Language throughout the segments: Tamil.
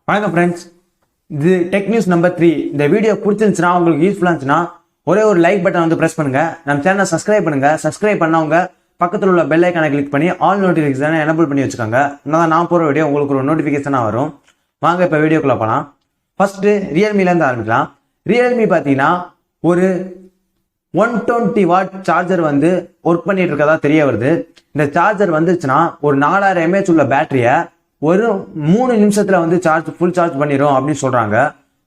வணக்கம் ஃப்ரெண்ட்ஸ், இது டெக் நியூஸ் நம்பர் 3. இந்த வீடியோ பிடிச்சிருந்துச்சுன்னா, உங்களுக்கு யூஸ்ஃபுல்லாக இருந்துச்சுன்னா ஒரே ஒரு லைக் பட்டன் வந்து ப்ரெஸ் பண்ணுங்க. நம்ம சேனலை சப்ஸ்கிரைப் பண்ணுங்க. சப்ஸ்கிரைப் பண்ணவங்க பக்கத்தில் உள்ள பெல் ஐக்கானை கிளிக் பண்ணி ஆல் நோட்டிஃபிகேஷனை எனபிள் பண்ணி வச்சுக்கோங்க. நான் போகிற வீடியோ உங்களுக்கு ஒரு நோட்டிஃபிகேஷனாக வரும். வாங்க இப்போ வீடியோக்குள்ள போகலாம். ஃபர்ஸ்ட்டு ரியல்மிலேருந்து ஆரம்பிக்கலாம். ரியல்மி பார்த்தீங்கன்னா ஒரு 120 வாட் சார்ஜர் வந்து ஒர்க் பண்ணிட்டு இருக்கதா தெரிய வருது. இந்த சார்ஜர் வந்துச்சுன்னா ஒரு 4000 mAh உள்ள பேட்டரியை ஒரு 3 நிமிஷத்துல வந்து ஃபுல் சார்ஜ் பண்ணிடும் அப்படின்னு சொல்றாங்க.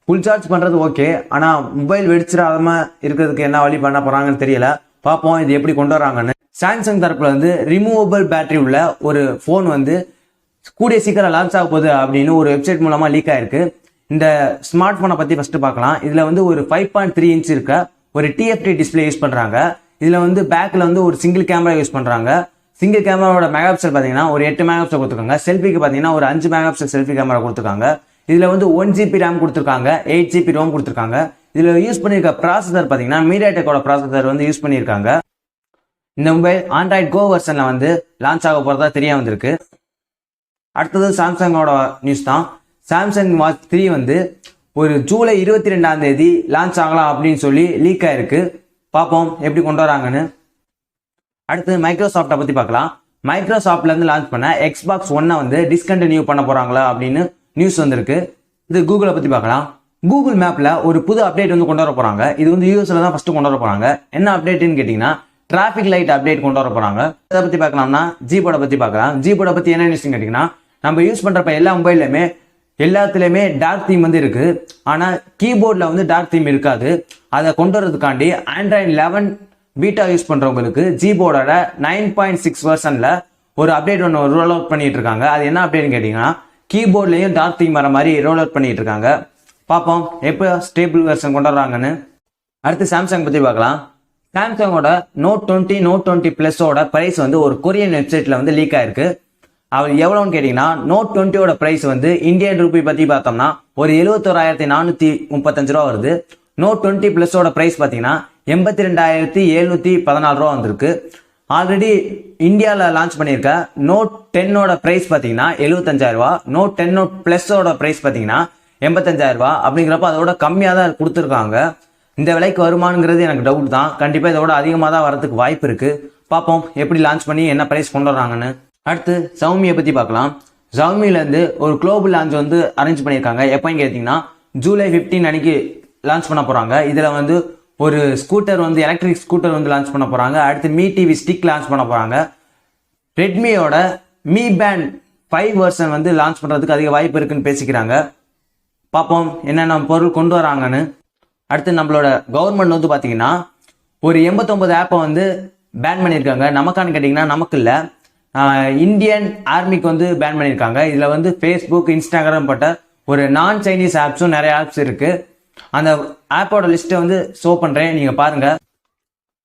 ஃபுல் சார்ஜ் பண்றது ஓகே, ஆனா மொபைல் வெடிச்சிடாம இருக்கிறதுக்கு என்ன வழி பண்ண போறாங்கன்னு தெரியல. பார்ப்போம் இது எப்படி கொண்டு வராங்கன்னு. சாம்சங் தரப்புல வந்து ரிமூவபிள் பேட்டரி உள்ள ஒரு போன் வந்து கூடிய சீக்கிரம் லான்ச் ஆக போகுது அப்படின்னு ஒரு வெப்சைட் மூலமா லீக் ஆயிருக்கு. இந்த ஸ்மார்ட் போனை பத்தி ஃபர்ஸ்ட் பார்க்கலாம். இதுல வந்து ஒரு 5.3 இன்ச் இருக்க ஒரு டிஎஃப்டி டிஸ்பிளே யூஸ் பண்றாங்க. இதுல வந்து பேக்ல வந்து ஒரு சிங்கிள் கேமரா யூஸ் பண்றாங்க. சிங்கிள் கேமராவோட மெகா பிக்சல் பாத்தீங்கன்னா ஒரு 8 மெகா பிக்சல் கொடுத்துருக்காங்க. செல்ஃபிக்கு பாத்தீங்கன்னா ஒரு 5 மெகா பிக்சல் செல்ஃபி கேமரா கொடுத்துருக்காங்க. இதுல வந்து 1GB RAM கொடுத்துருக்காங்க, 8GB ROM கொடுத்துருக்காங்க. இதுல யூஸ் பண்ணிருக்க ப்ராசஸர் பாத்தீங்கன்னா மீடியாடெக்கோட ப்ராசஸர் வந்து யூஸ் பண்ணிருக்காங்க. இந்த மொபைல் ஆண்ட்ராய்டு கோ வெர்ஷன்ல வந்து லான்ச் ஆக போறதா தெரிய வந்திருக்கு. அடுத்தது சாம்சங்கோட நியூஸ் தான். சாம்சங் வாட்ச் 3 வந்து ஒரு ஜூலை 22 லான்ச் ஆகலாம் அப்படின்னு சொல்லி லீக் ஆயிருக்கு. பார்ப்போம் எப்படி கொண்டு வராங்கன்னு. அடுத்து மைக்ரோசாஃப்டை பத்தி பார்க்கலாம். மைக்ரோசாஃப்ட்ல இருந்து லான்ச் பண்ண Xbox One வந்து டிஸ்கண்டினியூ பண்ண போறாங்களா அப்படின்னு நியூஸ் வந்திருக்கு. இது கூகுளை பத்தி பார்க்கலாம். கூகுள் மேப்ல ஒரு புது அப்டேட் வந்து கொண்டு வர போறாங்க. இது வந்து யூஎஸ்ல தான் ஃபர்ஸ்ட் கொண்டு வர போறாங்க. என்ன அப்டேட்னு கேட்டீங்கன்னா டிராபிக் லைட் அப்டேட் கொண்டு வர போறாங்க. அதை பத்தி பார்க்கலாம்னா ஜிபோர்டை பத்தி பார்க்கலாம். ஜிபோர்டை பத்தி என்ன நியூஸ் கேட்டீங்கன்னா, நம்ம யூஸ் பண்றப்ப எல்லா மொபைல்லையுமே எல்லாத்துலயுமே டார்க் தீம் வந்து இருக்கு. ஆனா கீபோர்ட்ல வந்து டார்க் தீம் இருக்காது. அதை கொண்டு வரதுக்காண்டி ஆண்ட்ராய்டு 11 பீட்டா யூஸ் பண்றவங்களுக்கு ஜிபோர்டோட 9.6 வெர்ஷன்ல ஒரு அப்டேட் ஒன்று ரோல் அவுட் பண்ணிட்டு இருக்காங்க. அது என்ன அப்டேட்னு கேட்டீங்கன்னா, கீபோர்ட்லயும் டார்க் தீம் வர மாதிரி ரோல் அவுட் பண்ணிட்டு இருக்காங்க. பார்ப்போம் எப்போ ஸ்டேபிள் வெர்ஷன் கொண்டு வர்றாங்கன்னு. அடுத்து சாம்சங் பத்தி பார்க்கலாம். சாம்சங்கோட நோட் 20 நோட் 20 பிளஸோட பிரைஸ் வந்து ஒரு கொரியன் வெப்சைட்ல வந்து லீக் ஆயிருக்கு. அவர் எவ்வளவுன்னு கேட்டீங்கன்னா, நோட் 20யோட பிரைஸ் வந்து இந்தியன் ரூபி பத்தி பார்த்தோம்னா ஒரு 71,435 ரூபா வருது. நோட் 20 பிளஸோட பிரைஸ் பார்த்தீங்கன்னா 82,714 ரூபா வந்திருக்கு. ஆல்ரெடி இந்தியாவில் லான்ச் பண்ணியிருக்க நோட் 10ஓட பிரைஸ் பார்த்தீங்கன்னா 75,000 ரூபா. நோட் 10 பிளஸோட பிரைஸ் பார்த்தீங்கன்னா 85,000 ரூபா. அப்படிங்கிறப்ப அதோட கம்மியாக தான் கொடுத்துருக்காங்க. இந்த விலைக்கு வருமானங்கிறது எனக்கு டவுட் தான். கண்டிப்பாக இதோட அதிகமாக தான் வரதுக்கு வாய்ப்பு இருக்கு. பார்ப்போம் எப்படி லான்ச் பண்ணி என்ன பிரைஸ் கொண்டு வர்றாங்கன்னு. அடுத்து Xiaomiயை பத்தி பார்க்கலாம். Xiaomiல இருந்து ஒரு குளோபல் லான்ச் வந்து அரேஞ்ச் பண்ணியிருக்காங்க. எப்போன்னு கேட்டீங்கன்னா ஜூலை 15 அன்னைக்கு லான்ச் பண்ண போறாங்க. இதுல வந்து ஒரு ஸ்கூட்டர் வந்து எலக்ட்ரிக் ஸ்கூட்டர் வந்து லான்ச் பண்ண போறாங்க. அடுத்து மீ டிவி ஸ்டிக் லான்ச் பண்ண போறாங்க. ரெட்மியோட மீ பேண்ட் 5 வெர்ஷன் வந்து லான்ச் பண்றதுக்கு அதிக வாய்ப்பு இருக்குன்னு பேசிக்கிறாங்க. பார்ப்போம் என்னென்ன பொருள் கொண்டு வராங்கன்னு. அடுத்து நம்மளோட கவர்மெண்ட் வந்து பாத்தீங்கன்னா ஒரு 89 ஆப்பை வந்து பேன் பண்ணியிருக்காங்க. நமக்கான்னு கேட்டீங்கன்னா நமக்கு இல்லை, இந்தியன் ஆர்மிக்கு வந்து பேன் பண்ணியிருக்காங்க. இதுல வந்து ஃபேஸ்புக், இன்ஸ்டாகிராம் பட்ட ஒரு நான் சைனீஸ் ஆப்ஸும் நிறைய ஆப்ஸ் இருக்கு. அந்த ஆப்போட லிஸ்ட்டை வந்து ஷோ பண்றேன், நீங்க பாருங்க.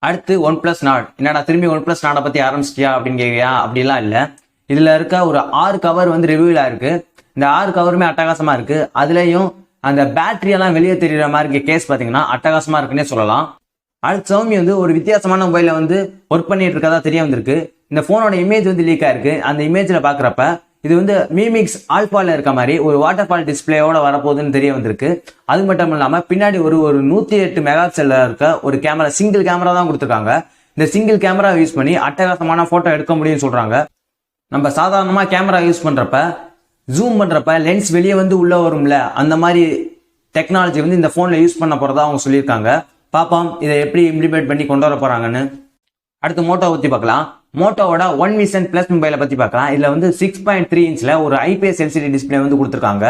அடுத்து OnePlus Nord. என்னடா திரும்பி OnePlus Nord பத்தி ஆரம்பிச்சிட்டியா அப்படின்னு கேட்கியா? அப்படிலாம் இல்லை. இதுல இருக்க ஒரு 6 கவர் வந்து ரிவ்யூல இருக்கு. இந்த 6 கவருமே அட்டகாசமா இருக்கு. அதுலயும் அந்த பேட்டரி எல்லாம் வெளியே தெரியுற மாதிரி கேஸ் பாத்தீங்கன்னா அட்டகாசமா இருக்குன்னே சொல்லலாம். அடுத்து Xiaomi வந்து ஒரு வித்தியாசமான மொபைல வந்து ஒர்க் பண்ணிட்டு இருக்கதா தெரிய வந்திருக்கு. இந்த போனோட இமேஜ் வந்து லீக் ஆயிருக்கு. அந்த இமேஜ்ல பாக்குறப்ப இது வந்து மீமிக்ஸ் ஆல்பால இருக்க மாதிரி ஒரு வாட்டர் ஃபால் டிஸ்பிளேயோட வரப்போகுதுன்னு தெரிய வந்திருக்கு. அது மட்டும் இல்லாம பின்னாடி ஒரு 108 மெகா பிக்சல்ல இருக்க ஒரு கேமரா, சிங்கிள் கேமரா தான் கொடுத்துருக்காங்க. இந்த சிங்கிள் கேமரா யூஸ் பண்ணி அட்டகாசமான போட்டோ எடுக்க முடியும்னு சொல்றாங்க. நம்ம சாதாரணமா கேமரா யூஸ் பண்றப்ப ஜூம் பண்றப்ப லென்ஸ் வெளியே வந்து உள்ள வரும்ல, அந்த மாதிரி டெக்னாலஜி வந்து இந்த போன்ல யூஸ் பண்ண போறதா அவங்க சொல்லியிருக்காங்க. பாப்போம் இதை எப்படி இம்ப்ளிமெண்ட் பண்ணி கொண்டு வர போறாங்கன்னு. அடுத்து மோட்டோ பத்தி பார்க்கலாம். மோட்டோவோட One Vision Plus மொபைலை பத்தி பார்க்கலாம். இதுல வந்து 6.3 இன்ச்ல ஒரு IPS LCD டிஸ்பிளே வந்து கொடுத்துருக்காங்க.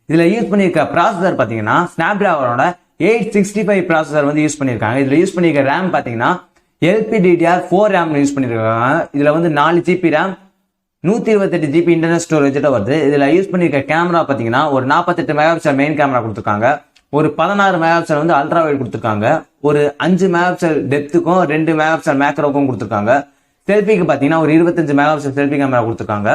இதுல யூஸ் பண்ணிருக்க ப்ராசஸர் பாத்தீங்கன்னா ஸ்னாப்டிராகனோட 865 ப்ராசஸர் வந்து யூஸ் பண்ணிருக்காங்க. இதுல யூஸ் பண்ணிருக்க ரேம் பாத்தீங்கன்னா LPDDR4 ரேம் யூஸ் பண்ணிருக்காங்க. இதுல வந்து 4GB RAM, 128GB internal storage வருது. இதுல யூஸ் பண்ணிருக்க கேமரா பாத்தீங்கன்னா ஒரு 48 மெகா பிக்சல் மெயின் கேமரா கொடுத்துருக்காங்க. ஒரு 16 மெகா பிக்சல் வந்து அல்ட்ரா வைட் கொடுத்துருக்காங்க. ஒரு 5 மெகா பிக்சல் டெப்த்துக்கும் 2 மெகா பிக்சல் மேக்ரோக்கும் கொடுத்துருக்காங்க. செல்ஃபிக்கு பாத்தீங்கன்னா ஒரு 25 மெகா பிக்சல் செல்ஃபி கேமரா கொடுத்துருக்காங்க.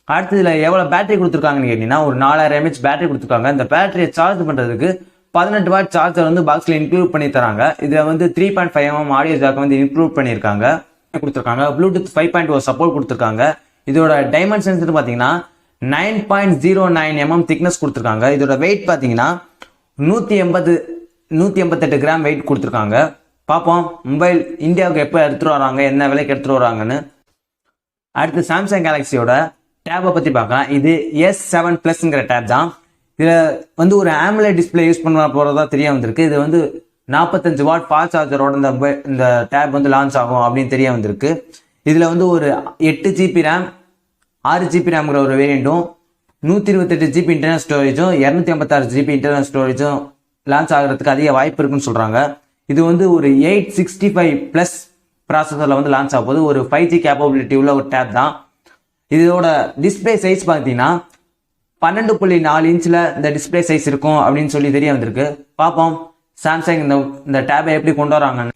அடுத்து இதுல எவ்வளவு பேட்டரி கொடுத்துருக்காங்கன்னு கேட்டீங்கன்னா ஒரு 4000 mAh பேட்டரி கொடுத்துருக்காங்க. இந்த பேட்டரியை சார்ஜ் பண்றதுக்கு 18 வாட் சார்ஜர் வந்து பாக்ஸ்ல இன்க்ளூட் பண்ணி தராங்க. இதுல வந்து 3.5mm ஆடியோ ஜாக் வந்து இன்க்ளூட் பண்ணிருக்காங்க கொடுத்துருக்காங்க. ப்ளூடூத் 5.0 சப்போர்ட் கொடுத்துருக்காங்க. இதோட டைமென்ஷன்ஸ் பாத்தீங்கன்னா 9.09 திக்னஸ் கொடுத்துருக்காங்க. இதோட வெயிட் பார்த்தீங்கன்னா 188 கிராம் வெயிட் கொடுத்துருக்காங்க. பார்ப்போம் மொபைல் இந்தியாவுக்கு எப்போ எடுத்துகிட்டு வராங்க, என்ன விலைக்கு எடுத்துகிட்டு வராங்கன்னு. அடுத்து சாம்சங் கேலக்ஸியோட டேபை பற்றி பார்க்கலாம். இது S7 Plusங்கிற டேப் தான். இதில் வந்து ஒரு AMOLED டிஸ்பிளே யூஸ் பண்ண போகிறதா தெரிய வந்திருக்கு. இது வந்து 45 வாட் ஃபாஸ்ட் சார்ஜரோட இந்த டேப் வந்து லான்ச் ஆகும் அப்படின்னு தெரிய வந்திருக்கு. இதில் வந்து ஒரு 8 GB ரேம் 6 GB ரேம்ங்கிற ஒரு வேரியண்ட்டும் 128 GB இன்டர்னல் ஸ்டோரேஜும் 256 GB இன்டர்னல் ஸ்டோரேஜும் லான்ச் ஆகிறதுக்கு அதிக வாய்ப்பு இருக்குன்னு சொல்கிறாங்க. இது வந்து ஒரு 865+ ப்ராசஸரில் வந்து லான்ச் ஆக போகுது. ஒரு 5G கேப்பபிலிட்டி உள்ள ஒரு டேப் தான். இதோட டிஸ்பிளே சைஸ் பார்த்தீங்கன்னா 12.4 இன்ச்சில் இந்த டிஸ்பிளே சைஸ் இருக்கும் அப்படின்னு சொல்லி தெரிய வந்திருக்கு. பார்ப்போம் சாம்சங் இந்த டேபை எப்படி கொண்டு வராங்கன்னு.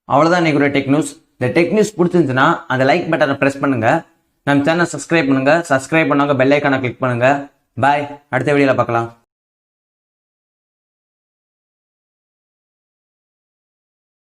அவ்வளோதான் இன்னைக்கு டெக் நியூஸ். இந்த டெக் நியூஸ் பிடிச்சிருந்துச்சுன்னா அந்த லைக் பட்டனை ப்ரெஸ் பண்ணுங்க. நம்ம சேனல் சப்ஸ்கிரைப் பண்ணுங்க. சப்ஸ்கிரைப் பண்ணாங்க பெல் ஐக்கானை கிளிக் பண்ணுங்க. பாய், அடுத்த வீடியோவில் பார்க்கலாம்.